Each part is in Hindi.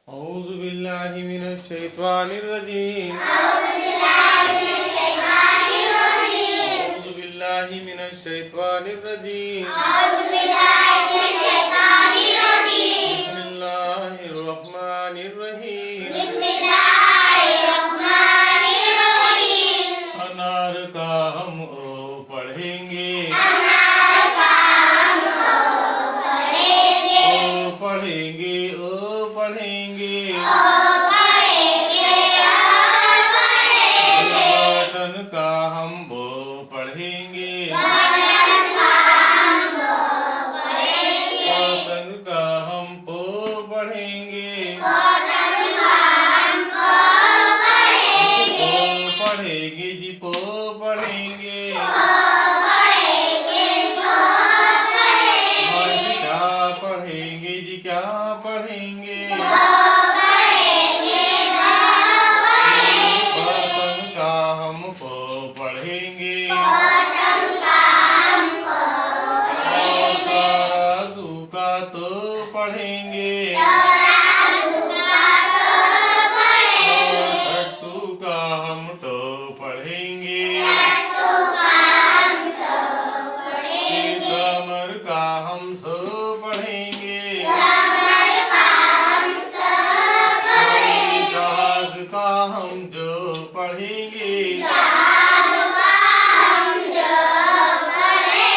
औज़ु बिल्लाहि मिनश शैतानिर रजीम। औज़ु बिल्लाहि मिनश शैतानिर रजीम। बिस्मिल्लाहिर रहमानिर रहीम। अनार का हम पढ़ेंगे। पढ़ेंगे। बटन का हम वो पढ़ेंगे। बटन का हम वो पढ़ेंगे। पढ़ेंगे जी पो पढ़ेंगे। क्या पढ़ेंगे जी क्या पढ़ेंगे। बटन का हम वो पढ़ेंगे। तराजू का तो पढ़ेंगे। टट्टू का हम तो पढ़ेंगे। समर का हम सो पढ़ेंगे। जहाज का हम जो पढ़ेंगे।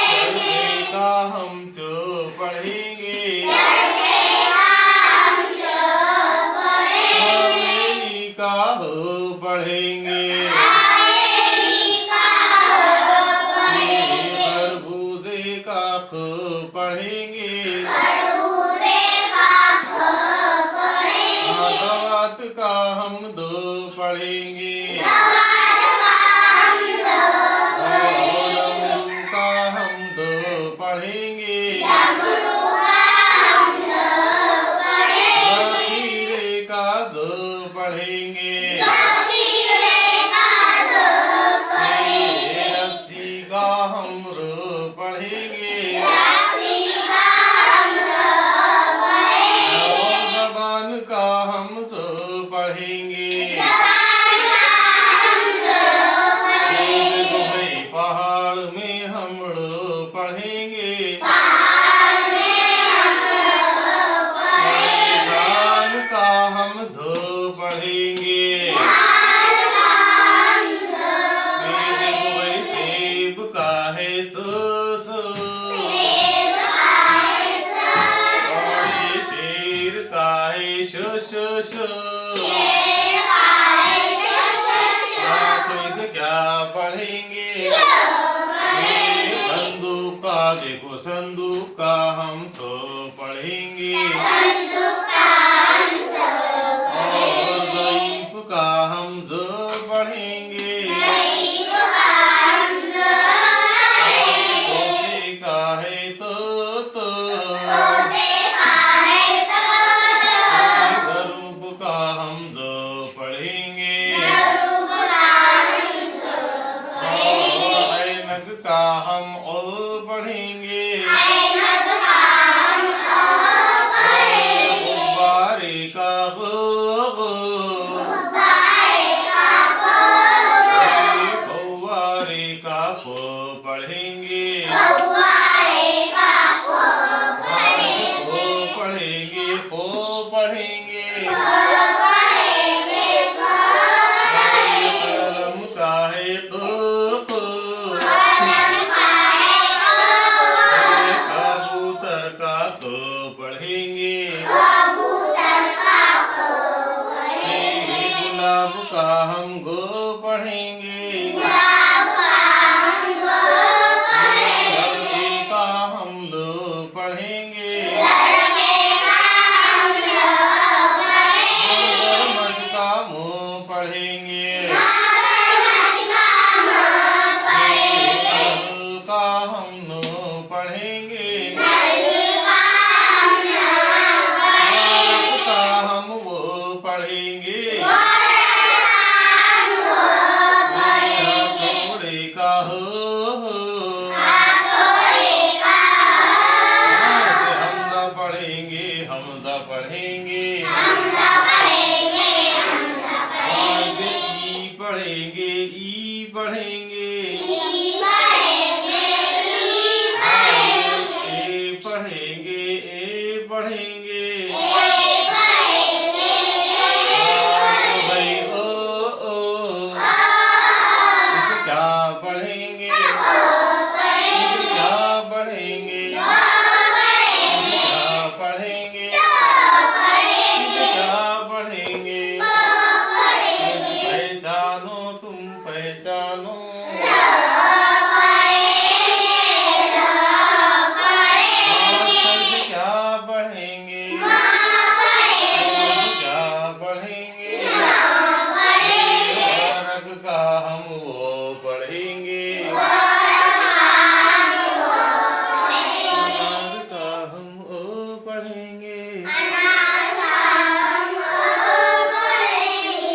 चरखे का हम जो पढ़ेंगे। हवेली का हो पढ़ेंगे। खरबूजे का खो पढ़ेंगे। दवात का हम दो पढ़ेंगे। लमरू का हम दो पढ़ेंगे। ज़ख़ीरे का दो पढ़ेंगे। रस्सी का हम रो पढ़ेंगे। ज़बान का हम सो पढ़ेंगे। पहाड़ में हम लोग पढ़ेंगे। मैदान का हम सो पढ़ेंगे। सेब का है सो शेर का है शो क्या पढ़ेंगे। संदूक का देखो संदूक का हम सो पढ़ेंगे। और ज़ईफ़ का हम जो पढ़ेंगे। तोते का है तो ज़रूब का हम जो पढ़ेंगे। ऐनक का हम पढ़ेंगे। पढ़ेंगे